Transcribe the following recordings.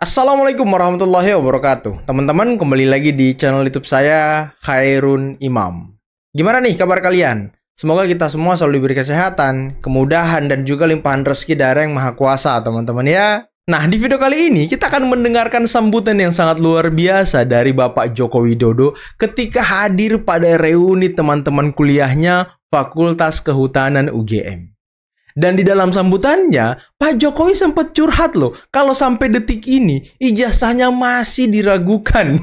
Assalamualaikum warahmatullahi wabarakatuh. Teman-teman, kembali lagi di channel YouTube saya, Khairun Imam. Gimana nih kabar kalian? Semoga kita semua selalu diberi kesehatan, kemudahan, dan juga limpahan rezeki dari Yang Maha Kuasa, teman-teman ya. Nah, di video kali ini kita akan mendengarkan sambutan yang sangat luar biasa dari Bapak Joko Widodo ketika hadir pada reuni teman-teman kuliahnya Fakultas Kehutanan UGM. Dan di dalam sambutannya, Pak Jokowi sempat curhat loh, kalau sampai detik ini ijazahnya masih diragukan.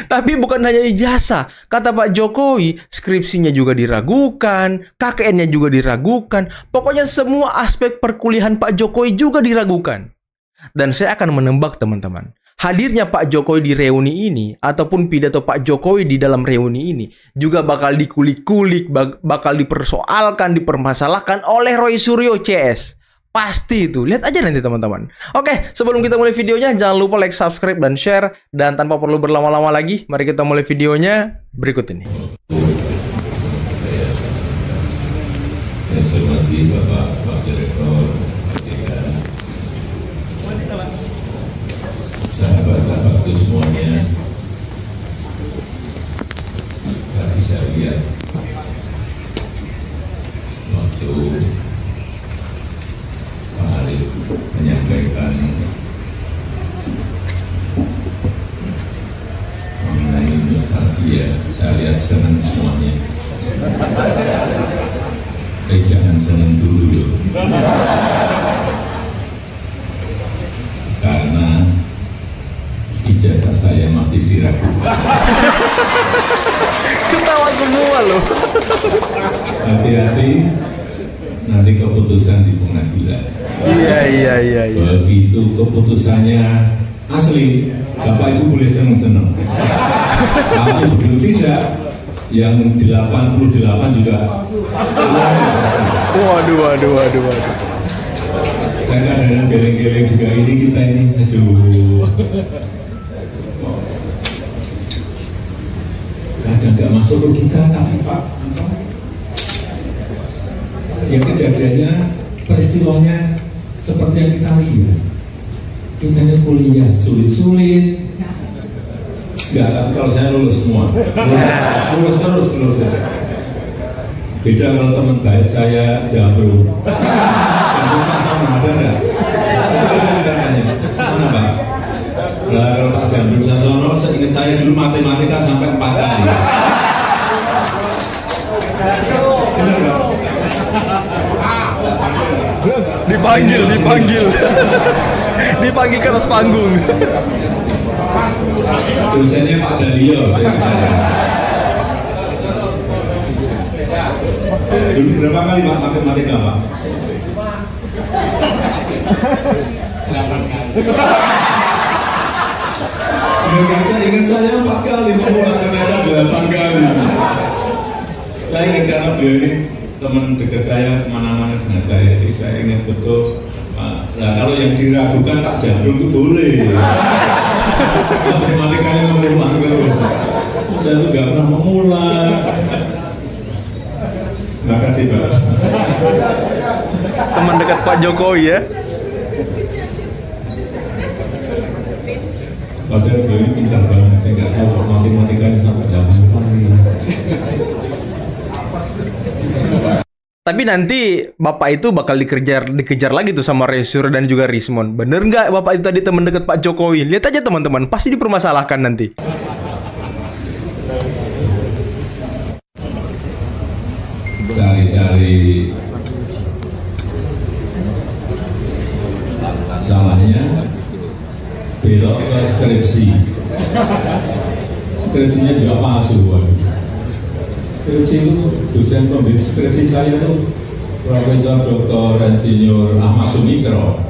Tapi bukan hanya ijazah, kata Pak Jokowi, skripsinya juga diragukan, KKN-nya juga diragukan, pokoknya semua aspek perkuliahan Pak Jokowi juga diragukan. Dan saya akan menebak teman-teman, hadirnya Pak Jokowi di reuni ini, ataupun pidato Pak Jokowi di dalam reuni ini, juga bakal dikulik-kulik, bakal dipersoalkan, dipermasalahkan oleh Roy Suryo CS. Pasti itu, lihat aja nanti teman-teman. Oke, sebelum kita mulai videonya, jangan lupa like, subscribe, dan share. Dan tanpa perlu berlama-lama lagi, mari kita mulai videonya berikut ini. Yang saya hormati Bapak Direktur, sahabat-sahabatku semuanya, tadi saya lihat waktu Pak Arif menyampaikan mengenai nostalgia, saya lihat senang semuanya. Jangan senang dulu loh, karena ijazah saya masih diragukan. Ketawa semua loh. Hati-hati, nanti keputusan di pengadilan. Iya. Begitu keputusannya asli, Bapak Ibu boleh senang-senang. Tapi begitu tidak, yang 88 juga. Waduh. Saya kadang-kadang geleng-geleng juga kita ini, aduh. Kadang nggak masuk logika, tapi Pak, yang kejadiannya, peristiwanya seperti yang kita lihat. Kita ini kuliah sulit-sulit. Enggak, kalau saya lulus semua. Lulus terus. Beda kalau teman baik saya Jambrung. Jambrung sama ada enggak? Mana Pak? Nah, kalau Pak Jambrung Sasono, seingat saya dulu matematika sampai 4 kali. Benar nggak? Dipanggil. Dipanggil ke atas panggung. Dosennya Pak Dalio, saya. Dulu berapa kali Pak matematika Pak? 8 kali. Ingat saya 4 kali, ternyata 8 kali. Saya ingat karena beliau ini teman dekat saya, kemana-mana dengan saya, jadi saya ingat betul. Nah, kalau yang diragukan Pak Jambrung itu boleh. Matematikanya mengulang terus. Saya tuh gak pernah mengulang. Terima kasih Pak. Teman dekat Pak Jokowi ya. Padahal beliau ini pintar banget, saya nggak tahu matematikanya sampai 8 kali. Tapi nanti Bapak itu bakal dikejar lagi tuh sama Resur dan juga Rismon. Bener nggak Bapak itu tadi teman dekat Pak Jokowi? Lihat aja teman-teman, pasti dipermasalahkan nanti. Cari-cari salahnya, belok ke skripsi. Skripsinya juga palsu. Skripsi itu dosen pembimbing skripsi saya itu Profesor Dr. Insinyur Ahmad Sumitro.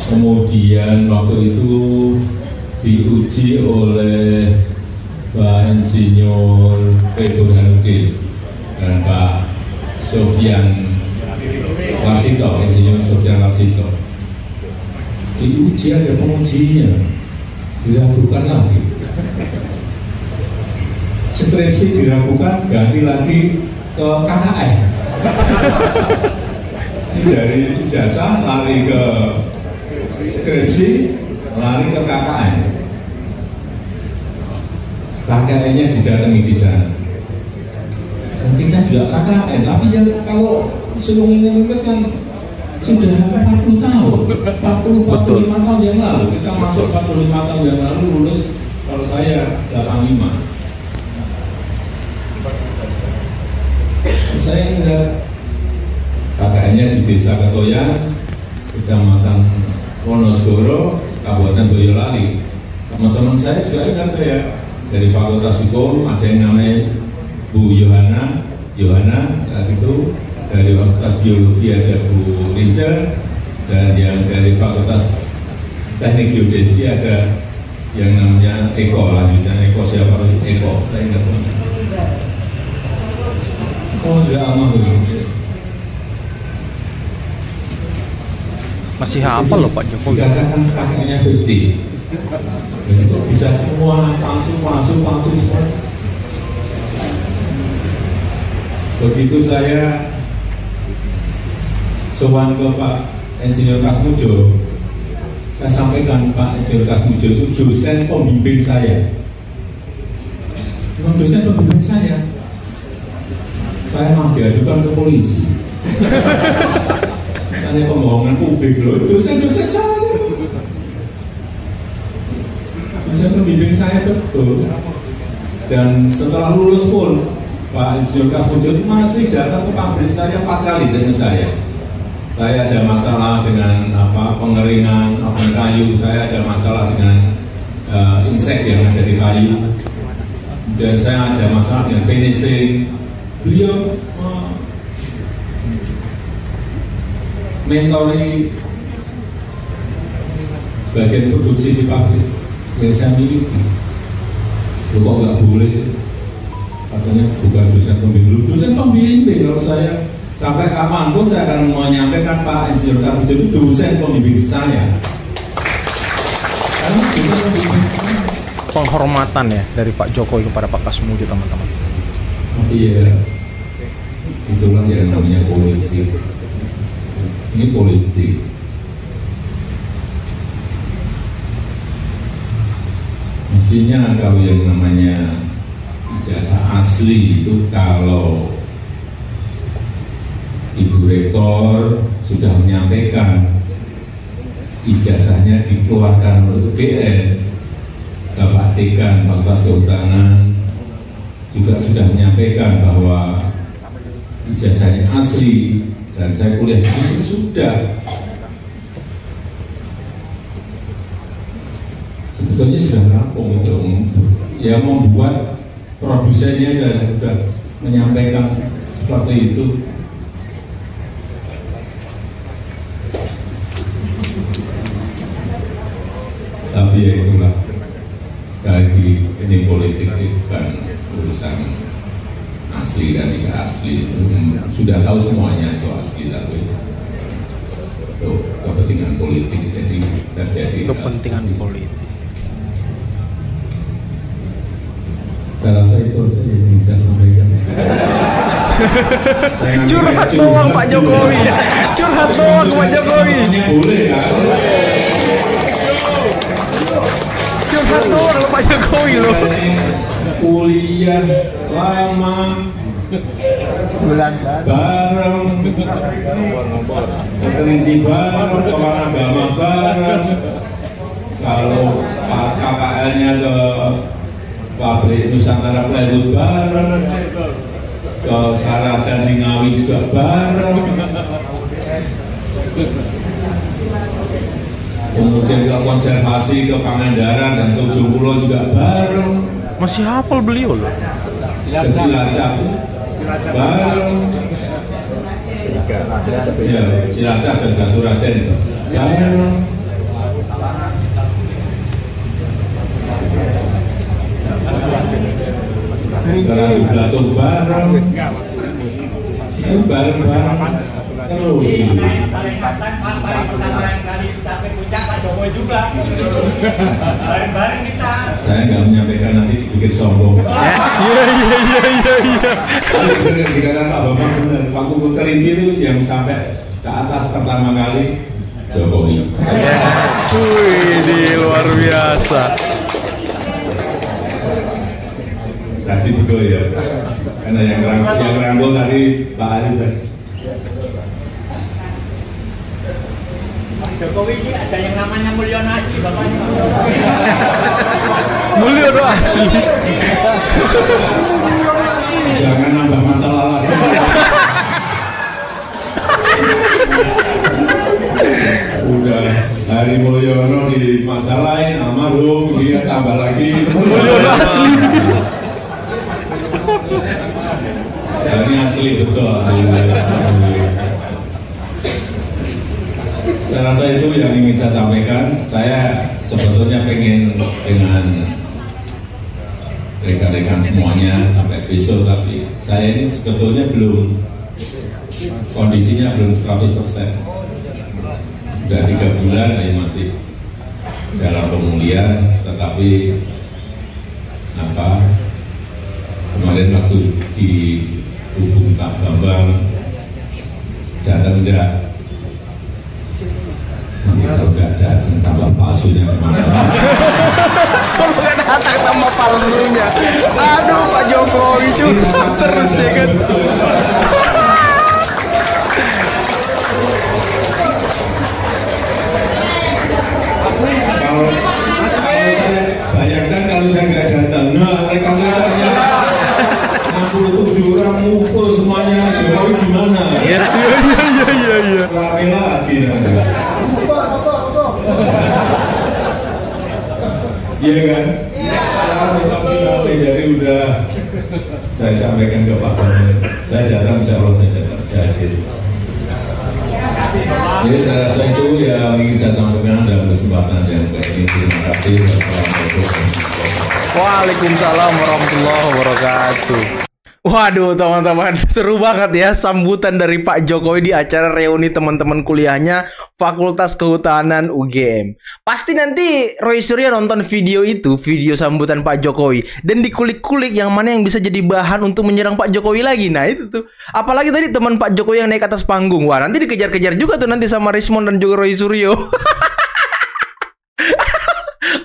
Kemudian waktu itu diuji oleh Pak Insinyur Burhanuddin dan Pak Sofyan Warsito, Insinyur Sofyan Warsito. Diuji ada pengujinya, diragukan lagi. Skripsi diragukan, ganti lagi ke KKN. Dari ijazah lari ke skripsi, lari ke KKN. KKN-nya didatangi di sana. Kita juga KKN, tapi ya kalau suruh ingat kan sudah 40 tahun, 45 tahun yang lalu. Kita masuk 45 tahun yang lalu, lulus kalau saya 85. Saya ingat KKN-nya di Desa Ketoyan, Kecamatan Wonosgoro, Kabupaten Boyolali. Teman-teman saya juga ingat saya dari Fakultas Hukum, ada yang namanya Bu Yohana saat itu, dari Fakultas Biologi ada Bu Rinca, dan yang dari Fakultas Teknik Geodesi ada yang namanya Eko, lanjutan Eko siapa? Eko, saya ingat. Oh, sudah aman dulu. Masih hafal loh Pak Jokowi. Dikatakan kakeknya 50. Itu bisa semua palsu semua. Begitu saya sowan ke Pak Insinyur Kasmujo, saya sampaikan Pak Insinyur Kasmujo itu dosen pembimbing saya. Dosen pembimbing saya. Saya mau diadukan ke polisi. Tanya pembohongan publik loh, dosen-dosen saya. Dosen pembimbing saya betul. Dan setelah lulus pun Pak Insinyur Kasmujo masih datang ke pabrik saya 4 kali dengan saya. Saya ada masalah dengan pengeringan kayu, saya ada masalah dengan insek yang ada di kayu, dan saya ada masalah dengan finishing. Beliau mentori bagian produksi di pabrik yang saya miliki. Kok nggak boleh? Katanya bukan dosen pembimbing. Dosen pembimbing kalau saya sampai kapanpun saya akan menyampaikan Pak Insinyur Kasmujo itu dosen pembimbing saya. Karena dosen pembimbing saya. Penghormatan ya dari Pak Jokowi kepada Pak Kasmujo, teman-teman. Iya, itulah yang namanya politik. Ini politik. Mestinya kalau yang namanya ijazah asli itu kalau Ibu Rektor sudah menyampaikan ijazahnya dikeluarkan oleh UGM, Bapak Dekan Fakultas Kehutanan juga sudah menyampaikan bahwa ijazahnya asli dan saya kuliah di sini sudah. Sebetulnya sudah rampung untuk ya membuat produsennya dan sudah menyampaikan seperti itu. Tapi ya itulah, sekali lagi ini politik bukan urusan asli dan tidak asli. Sudah tahu semuanya itu asli, tapi itu kepentingan politik jadi terjadi. Kepentingan politik. Saya rasa itu aja yang ingin saya sampaikan. Curhat doang Pak Jokowi. Curhat doang Pak Jokowi. Boleh kan? Curhat doang Pak Jokowi loh. Kuliah lama, Bulan bareng, berkerinci bareng, kawan agama bareng. Kalau pas KKN-nya ke pabrik Nusantara Plywood bareng, ke Saradan di Ngawi juga bareng, kemudian ke konservasi ke Pangandaran dan ke Ujung Kulon juga bareng. Masih hafal beliau loh. Ke Cilacap bareng, ya Cilacap dan Gaturaden bareng. Sekarang Batu bareng, itu bareng-bareng terus. Paling pertama kali sampai puncak Pak Jokowi juga. Bareng-bareng kita. Saya nggak menyampaikan nanti bikin sombong. Iya. Dikatakan Pak Bambang benar, waktu ke Kerinci itu yang sampai ke atas pertama kali Jokowi. Wih, luar biasa. Saksi betul ya. Karena yang rangkul tadi Pak Arif. Jokowi ini ada yang namanya Mulyono asli bapaknya. Mulyono asli. Jangan nambah masalah lagi. Udah Hari Mulyono dimasalahin, almarhum, dia tambah lagi Mulyono asli. Ini asli betul asli. Saya rasa itu yang ingin saya sampaikan. Saya sebetulnya pengen dengan rekan-rekan semuanya sampai besok, tapi saya ini sebetulnya kondisinya belum 100%. Sudah 3 bulan saya masih dalam pemulihan, tetapi kemarin waktu di hubung Pak Bambang datang enggak? Kalau nggak datang tambah palsunya kemana-mana. Kalau nggak datang tambah palsunya. Aduh, Pak Jokowi juga terus ya kan. Kalau saya bayangkan kalau saya nggak datang, nah rekan-rekannya 67 orang ngumpul semuanya, Jokowi di mana? Iya. Rame lagi nanti. Iya kan? Rame pasti rame, jadi udah saya sampaikan ke Pak Bambang, saya datang, insya Allah saya datang, saya hadir. Jadi saya rasa itu yang ingin saya sampaikan dalam kesempatan yang kayak ini. Terima kasih. Wassalamualaikum warahmatullahi wabarakatuh. Waalaikumsalam warahmatullahi wabarakatuh. Waduh teman-teman, seru banget ya sambutan dari Pak Jokowi di acara reuni teman-teman kuliahnya Fakultas Kehutanan UGM. Pasti nanti Roy Suryo nonton video itu, video sambutan Pak Jokowi, dan dikulik-kulik yang mana yang bisa jadi bahan untuk menyerang Pak Jokowi lagi. Nah itu tuh, apalagi tadi teman Pak Jokowi yang naik atas panggung. Wah, nanti dikejar-kejar juga tuh nanti sama Rismon dan juga Roy Suryo.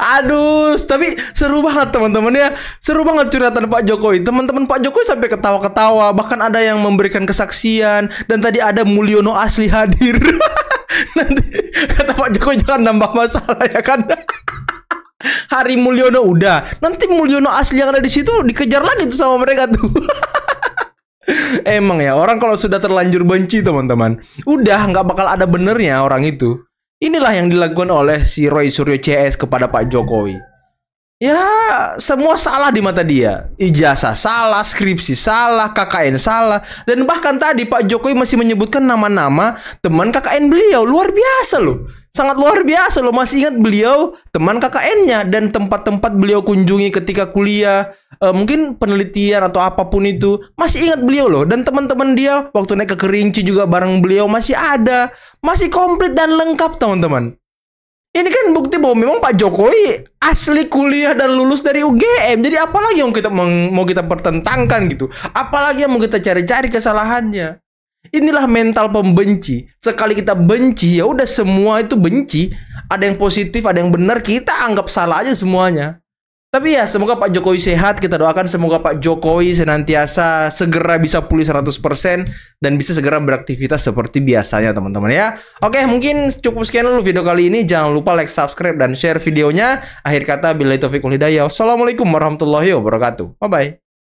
Aduh, tapi seru banget teman-teman ya. Seru banget curhatan Pak Jokowi. Teman-teman Pak Jokowi sampai ketawa-ketawa. Bahkan ada yang memberikan kesaksian. Dan tadi ada Mulyono asli hadir. Nanti kata Pak Jokowi jangan nambah masalah ya kan. Hari Mulyono udah. Nanti Mulyono asli yang ada di situ dikejar lagi tuh sama mereka tuh. Emang ya, orang kalau sudah terlanjur benci teman-teman, udah nggak bakal ada benernya orang itu. Inilah yang dilakukan oleh si Roy Suryo CS kepada Pak Jokowi. Ya, semua salah di mata dia. Ijazah salah, skripsi salah, KKN salah. Dan bahkan tadi Pak Jokowi masih menyebutkan nama-nama teman KKN beliau. Luar biasa loh. Sangat luar biasa loh. Masih ingat beliau teman KKN-nya dan tempat-tempat beliau kunjungi ketika kuliah. Mungkin penelitian atau apapun itu. Masih ingat beliau loh. Dan teman-teman dia waktu naik ke Kerinci juga bareng beliau masih ada. Masih komplit dan lengkap teman-teman. Ini kan bukti bahwa memang Pak Jokowi asli kuliah dan lulus dari UGM. Jadi apalagi yang mau kita pertentangkan gitu. Apalagi yang mau kita cari-cari kesalahannya. Inilah mental pembenci. Sekali kita benci, ya udah semua itu benci. Ada yang positif, ada yang benar, kita anggap salah aja semuanya. Tapi ya semoga Pak Jokowi sehat. Kita doakan semoga Pak Jokowi senantiasa segera bisa pulih 100% dan bisa segera beraktivitas seperti biasanya teman-teman ya. Oke, mungkin cukup sekian dulu video kali ini. Jangan lupa like, subscribe, dan share videonya. Akhir kata, billahi taufiq wal hidayah. Wassalamualaikum warahmatullahi wabarakatuh. Bye-bye.